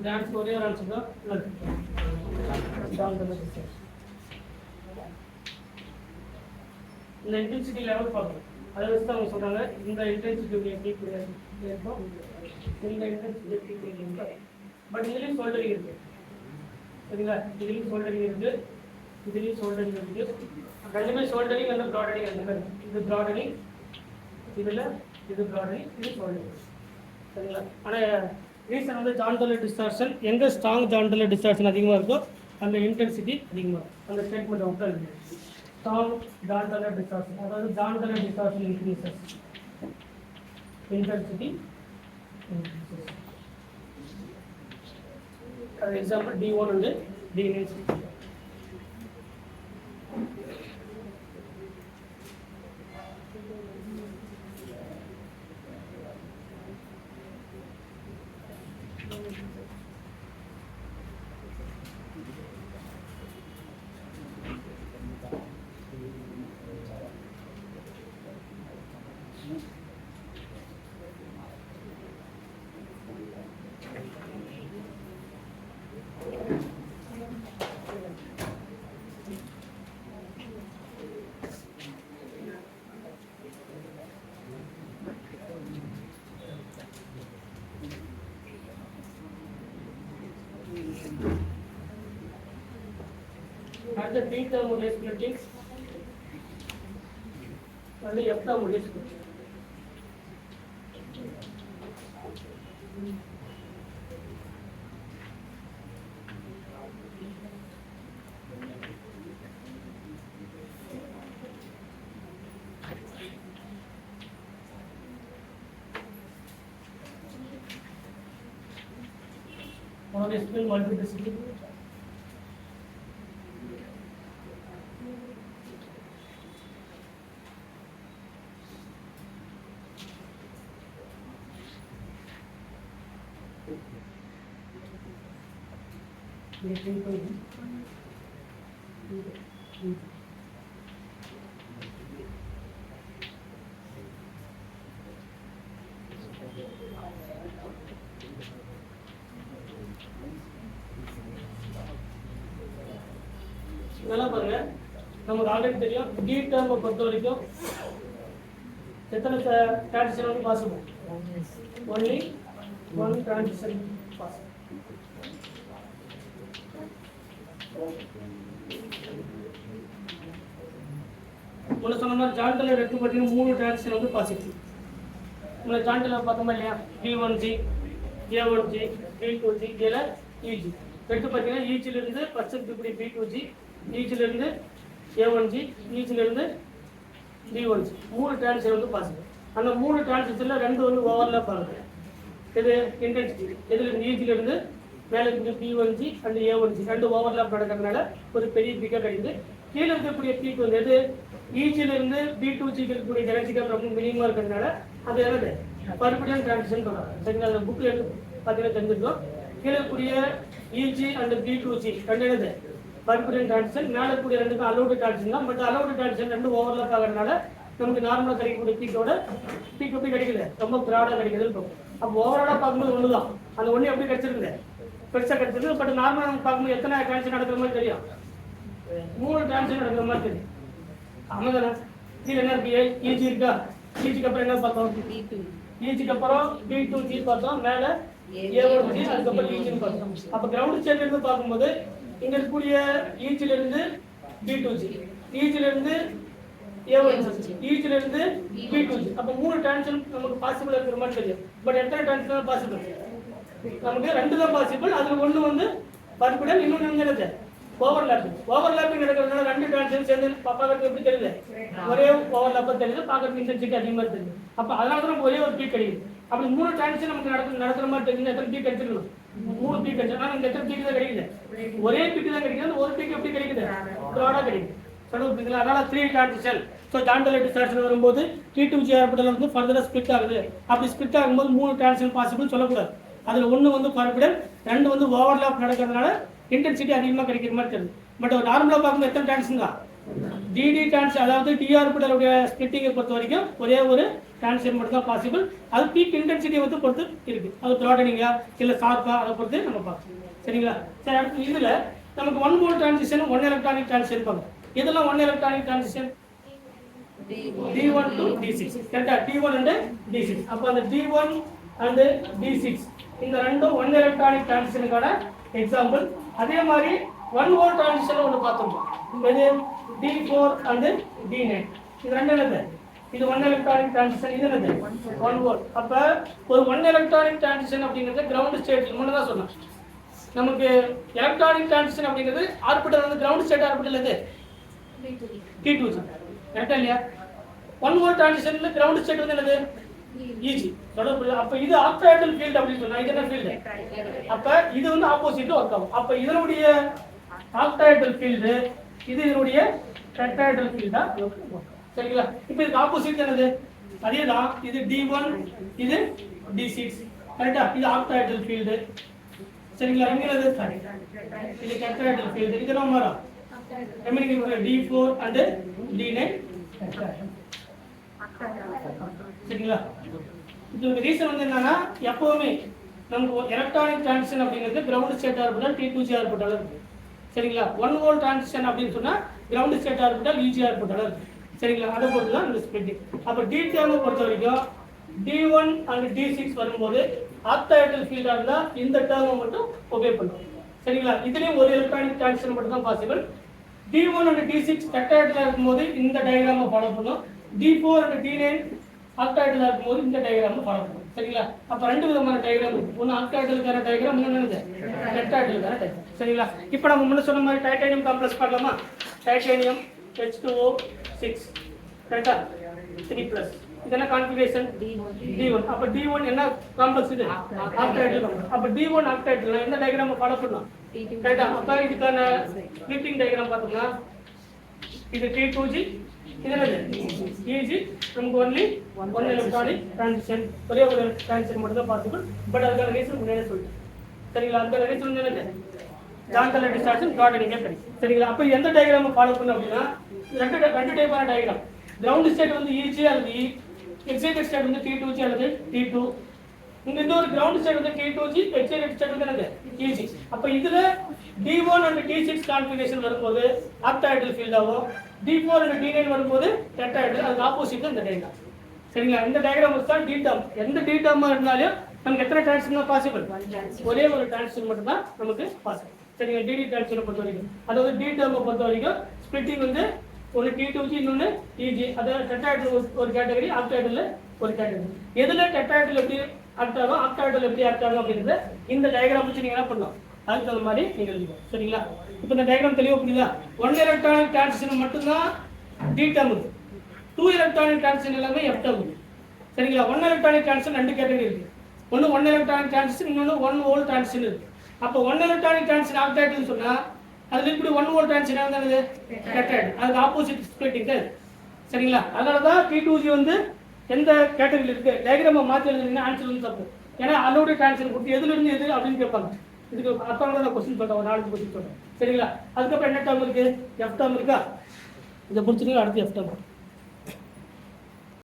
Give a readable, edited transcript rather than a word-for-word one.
Dance ஒரே ஒரு answer தான் இந்த இன்டென்சிட்டி லெவல் பார்க்கணும். அதை வச்சு தான் அவங்க சொல்கிறாங்க இந்த இன்டென்சிட்டி எப்படி இருக்கும், இந்த இன்டென்சிட்டி எப்படி இருக்கும். பட் இதுலேயும் சோல்டரிங் இருக்குது சரிங்களா, இதுலேயும் சோல்டரிங் இருக்குது, இதுலேயும் சோல்டரிங் இருக்குது. ரெண்டுமே சோல்டரிங் வந்து ப்ராடனிங் அந்த மாதிரி. இது ப்ராடனிங், இதில் இது ப்ராடனிங், இது சோல்டரிங் சரிங்களா. ஆனால் ரீசன் வந்து ஜான்டலர் டிஸ்டார்ஷன், எங்கே ஸ்ட்ராங் ஜான்டலர் டிஸ்டார்ஷன் அதிகமாக இருக்கோ அந்த இன்டென்சிட்டி அதிகமாக இருக்கும். அந்த ஸ்டேட்மெண்ட் மட்டும் இருக்குது. ஸ்ட்ராங் ஜான்டலர் டிஸ்டார்ஷன், அதாவது ஜான்டலர் distortion increases, intensity increases. For example D1 வந்து D intensity. At the B term of splitting, only F term of splitting. One is split multiplicity. இதெல்லாம் பாருங்க, நமக்கு ஆல்ரெடி தெரியும். டி டேர்மை பொறுத்த வரைக்கும் எத்தனை டிரான்சிஷன் வந்து possible? Only one transition possible. முன்ன சொன்ன மாதிரி ஜான்டலர் எடுத்து பார்த்தீங்கன்னா 3 டிரான்சிஷன் வந்து பாசிபிள். முன்ன ஜான்டலர் பார்த்தோமா இல்லையா, D1G, A1G, B2G, இதில் EG எடுத்து பார்த்தீங்கன்னா ஈச்சிலிருந்து ஃபர்ஸ்ட் இப்படி B2G, ஈச்சிலிருந்து A1G, ஈச்சிலிருந்து D1G 3 டிரான்சிஷன் வந்து பாசிபிள். அந்த 3 டிரான்சிஷனில் 2 வந்து ஓவர்லாப் ஆகுது. இது இன்டென்சிட்டி, இதில் ஈச்சிலிருந்து மேலே இருந்து B1G அண்ட் A1G 2 ஓவர்லாப் நடக்கிறதுனால ஒரு பெரிய பிக்கப் கிடைக்குது. கீழே இருக்கக்கூடிய பீக் வந்து எது, ஈச்சிலிருந்து B2G இருக்கக்கூடிய ஜெனட்டிக்கல் ரொம்ப மினிமமாக இருக்கிறதுனால அது என்னது பர்பிடியன் டிரான்சிஷன் சொல்கிறாங்க சரிங்களா. அந்த புக்கில் எடுத்து பார்த்தீங்கன்னா தெரிஞ்சிருக்கோம். கீழே இருக்கக்கூடிய EG அண்ட் B2G ரெண்டு என்னது பர்பிடியன் டிரான்சிஷன், மேலே இருக்கக்கூடிய ரெண்டுக்கும் அலௌடு டிரான்சிஷன் தான். பட் அலௌடு டிரான்சிஷன் 2 ஓவர்லாப் ஆகிறதுனால நமக்கு நார்மலாக கிடைக்கக்கூடிய பீக்கோட பீக் எப்படி கிடைக்குது, ரொம்ப ப்ராடாக கிடைக்குதுன்னு இருக்கும். அப்போ ஓவராலாக பார்க்கும்போது ஒன்று தான், அந்த ஒன்று எப்படி கிடைச்சிருக்குது, பெருசாக கிடைச்சிருக்கு. பட் நார்மலாக நம்ம பார்க்கும்போது எத்தனை டிரான்சிஷன் நடக்கிற மாதிரி தெரியும், 3 டிரான்சிஷன் நடக்கிற மாதிரி தெரியும். ஆமாம் தானே. கீழே என்ன இருக்கு, EG இருக்கா, EGக்கு அப்புறம் என்ன பார்த்தோம், EGக்கு அப்புறம் B2G பார்த்தோம், மேலே A1G, அதுக்கப்புறம் EGன்னு பார்த்தோம். அப்போ கிரவுண்ட் சேர்ந்து பார்க்கும்போது இங்கே இருக்கக்கூடிய EGலிருந்து B2G, EGலிருந்து A1G, EGலிருந்து B2G, அப்போ 3 டிரான்சிஷன் நமக்கு பாசிபிள் இருக்கிற மாதிரி தெரியும். பட் எத்தனை டிரான்சிஷன் பாசிபிள், நமக்கு 2 தான் பாசிபிள். அதில் ஒன்று வந்து பர்பிடியன், இன்னொன்று என்னது ஓவர்லாப்பிங். ஓவர்லாப்பிங் நடக்கிறதுனால 2 டிரான்சிஷன் சேர்ந்து பார்க்கறதுக்கு எப்படி தெரியுது, ஒரே ஓவர்லாப்பாக தெரியுது, பார்க்கறதுக்கு இன்டென்சிட்டி அதிகமாக தெரியுது. அப்போ அதனால தான் ஒரே ஒரு பீக் கிடைக்குது. அப்படி 3 டிரான்சிஷன் நமக்கு நடக்கிற மாதிரி தெரியுது. எத்தனை பீக் கிடைச்சிருக்கணும், 3 பீக் கிடைச்சா நமக்கு எத்தனை பீக் தான் கிடைக்குது, ஒரே பீக் தான் கிடைக்குது. அந்த ஒரு பீக் எப்படி கிடைக்குது, ப்ராடாக கிடைக்குது. சொல்லுவீங்களா, அதனால 3 டிரான்சிஷன். ஸோ ஜான்டலர் டிஸ்டார்ஷன் வரும்போது T2G ஆர்பிட்டல் வந்து ஃபர்தராக ஸ்பிளிட் ஆகுது. அப்படி ஸ்பிளிட் ஆகும்போது 3 டிரான்சிஷன் பாசிபிள் சொல்லக்கூடாது. அதில் ஒன்று வந்து பர்பிடியன், 2 வந்து ஓவர்லாப் நடக்கிறதுனால இன்டென்சிட்டி அதிகமாக கிடைக்கிற மாதிரி தெரியுது. பட் நார்மலாக பார்க்கும்போது எத்தனை டிரான்சிஷன் தான், டிடி டிரான்ஸ் அதாவது டி ஆர்பிட்டலுடைய ஸ்பிளிட்டிங்கை பொறுத்த வரைக்கும் ஒரே ஒரு டிரான்சிஷன் மட்டும் தான் பாசிபிள். அது பீக் இன்டென்சிட்டியை வந்து பொறுத்து இருக்கு. அது ப்ராடனிங்கா இல்லை ஷார்ப்பா அதை பொறுத்து நம்ம பார்க்கணும். சரிங்களா? சரி, அடுத்து இதில் நமக்கு 1 வோல்ட் டிரான்சிஷன் 1 எலக்ட்ரானிக் டிரான்சிஷன் பார்க்கணும். இதெல்லாம் 1 electronic transition D1 to D6 கரெக்டா? D1 and D6. அப்போ அந்த D1 and D6 இந்த ரெண்டும் 1 எலக்ட்ரானிக் டிரான்சிஷனுக்கான எக்ஸாம்பிள். அதே மாதிரி 1 வோல்ட் டிரான்சிஷன் ஒன்று பார்த்துருக்கோம். இது D4 and D9 இது ரெண்டு என்னது? இது 1 எலக்ட்ரானிக் டிரான்சிஷன். இது என்னது? 1 வோல்ட். அப்போ ஒரு 1 எலக்ட்ரானிக் டிரான்சிஷன் அப்படிங்கிறது கிரவுண்ட் ஸ்டேட் முன்னே தான் சொன்னோம். நமக்கு எலக்ட்ரானிக் டிரான்சிஷன் அப்படிங்கிறது ஆர்பிட்டல் வந்து கிரவுண்ட் ஸ்டேட் ஆர்பிட்டல் எது? T2 கரெக்டா இல்லையா? 1 வோல்ட் டிரான்சிஷன்ல கிரவுண்ட் ஸ்டேட் வந்து என்னது? EG. அப்ப இது ஆக்டாய்டல் ஃபீல்ட் அப்படி சொன்னா இது என்ன ஃபீல்ட்? அப்ப இது வந்து ஆப்போசிட்ல வர்க் ஆகும். அப்ப இதனுடைய ஆக்டாய்டல் ஃபீல்ட் இது இதனுடைய டெட்ராய்டல் ஃபீல்டா? சரிங்களா? இப்போ இதுக்கு ஆப்போசிட் என்னது? அதேதான். இது D1 இது D6 கரெக்ட்டா? இது ஆக்டாய்டல் ஃபீல்ட். சரிங்களா? இங்க என்னது? இது டெட்ராய்டல் ஃபீல்ட். இது என்ன மாறா? remaining D4 and D9 சரிங்களா? இதுக்கு ரீசன் வந்து என்னன்னா எப்பவுமே நமக்கு எலக்ட்ரானிக் டிரான்சிஷன் அப்படிங்கிறது ground state orbital T2G orbital இருக்கு. சரிங்களா? 1 வோல்ட் டிரான்சிஷன் அப்படின்னு சொன்னா ground state orbital EG orbital இருக்கு. சரிங்களா? அதை பொறுத்து தான் இந்த ஸ்பிளிட்டிங். அப்போ D டேர்மை பொறுத்த வரைக்கும் D1 and D6 வரும்போது ஆக்டாய்டல் ஃபீல்டா இருந்தா இந்த டேர்மை மட்டும் ஒபே பண்ணும். சரிங்களா? இதுலயும் ஒரு எலக்ட்ரானிக் டிரான்சிஷன் மட்டும் தான் பாசிபிள். D1 and D6 டெட்ராய்டலா இருக்கும்போது இந்த டயகிராமை ஃபாலோ பண்ணும். D4 and D9 ஆக்டாய்டலா இருக்கும்போது இந்த டயகிராமை ஃபாலோ பண்ணும். சரிங்களா? அப்ப ரெண்டு விதமான டயகிராம் இருக்கு. ஒன்னு ஆக்டாய்டலுக்கான டயகிராம், இன்னொன்னு டெட்ராய்டலுக்கான டயகிராம். சரிங்களா? இப்போ நம்ம முன்ன சொன்ன மாதிரி டைட்டானியம் காம்ப்ளெக்ஸ் பார்க்கலாமா? டைட்டானியம் H2O6 கரெக்ட்டா? 3+ இதென்ன கான்ஃபிகரேஷன்? D1. அப்ப D1 என்ன காம்ப்ளெக்ஸ் இது? ஆக்டாய்டல் காம்ப்ளெக்ஸ். அப்ப D1 ஆக்டாய்டல்னா இந்த டயகிராமை ஃபாலோ பண்ணலாம். கரெக்ட்டா? அப்ப இதுக்கான ஸ்பிளிட்டிங் டயகிராம் பார்த்தோம்னா இது T2G இது என்னது? EG. நமக்கு only 1 எலக்ட்ரானிக் டிரான்சிஷன் ஒரே ஒரு டிரான்சிஷன் மட்டும் தான் பாசிபிள். பட் அதுக்கான ரீசன் முன்னாடியே சொல்லிட்டேன். சரிங்களா? அதுக்கான ரீசன் என்னது? ஜான்டல் டிஸ்டார்ஷன் ப்ராடனிங் கிடைக்கும். சரிங்களா? அப்ப எந்த டயகிராமை ஃபாலோ பண்ணணும் அப்படின்னா ரெண்டு டைப்பான டயகிராம். கிரவுண்ட் ஸ்டேட் வந்து EG அல்லது E, எக்ஸைட்டட் ஸ்டேட் வந்து T2G அல்லது T2. இங்க இன்னொரு கிரவுண்ட் ஸ்டேட் வந்து T2G, எக்ஸைட்டட் ஸ்டேட் வந்து என்னது? EG. அப்ப இதுல D1 and D6 கான்ஃபிகரேஷன் வரும்போது ஆக்டாய்டல் ஃபீல்டாவோ, D4 and D9 வரும்போது டெட்ராய்டல். அதுக்கு ஆப்போசிட் இந்த டயகிராம். சரிங்களா? இந்த டயகிராம் தான் D டேர்ம். எந்த D டேர்மா இருந்தாலும் நமக்கு எத்தனை டிரான்சிஷன் பாசிபிள்? ஒரே ஒரு டிரான்சிஷன் மட்டும் தான் நமக்கு பாசிபிள். சரிங்களா? DD டிரான்சிஷனை பொறுத்த வரைக்கும் அதாவது D டேர்மை பொறுத்த வரைக்கும் ஸ்பிளிட்டிங் வந்து ஒரு T2G இன்னொன்று EG. அதாவது டெட்ராய்டல் ஒரு கேட்டகரி, ஆக்டாய்டல் ஒரு கேட்டகரி. எதுல டெட்ராய்டல் எப்படி ஆக்ட் ஆகும், ஆக்டாய்டல் எப்படி ஆக்ட் ஆகும் அப்படிங்கிறத இந்த டயகிராம் வச்சு நீங்க என்ன பண்ணலாம்? அதுக்கு தகுந்த மாதிரி நீங்க எழுதிக்கணும். சரிங்களா? இப்போ இந்த டயகிராம் தெளிவா புரியுதா? 1 எலக்ட்ரானிக் டிரான்சிஷன் மட்டும்தான் D டேர்ம் இருக்கு. 2 எலக்ட்ரானிக் டிரான்சிஷன் எல்லாமே F டேர்ம் இருக்கு. சரிங்களா? 1 எலக்ட்ரானிக் டிரான்சிஷன் ரெண்டு கேட்டகரி இருக்கு. ஒன்று 1 எலக்ட்ரானிக் டிரான்சிஷன், இன்னொன்று 1 வோல்ட் டிரான்சிஷன் இருக்கு. அப்போ 1 எலக்ட்ரானிக் டிரான்சிஷன் ஆக்டாய்டல் சொன்னா அதுல இப்படி 1 வோல்ட் டிரான்சிஷன் என்னது? டெட்ராய்டல். அதுக்கு ஆப்போசிட் ஸ்பிளிட்டிங் தான். சரிங்களா? அதனால தான் T2G வந்து எந்த கேட்டகரியில் இருக்கு டயகிராமை மாற்றி எழுதுனீங்கன்னா ஆன்சர் வந்து தப்பு. ஏன்னா அலோடு டிரான்சிஷன் கொடுத்து எதுல இருந்து எது அப்படின்னு கேட்பாங்க. இதுக்கு அர்த்தம் நான் கொஸ்டின் சொல்றேன், ஒரு 4 கொஸ்டின் சொல்றேன். சரிங்களா? அதுக்கப்புறம் என்ன டேர்ம் இருக்கு? F டேர்ம் இருக்கா? இதை முடிச்சுட்டு அடுத்து F டேர்ம்.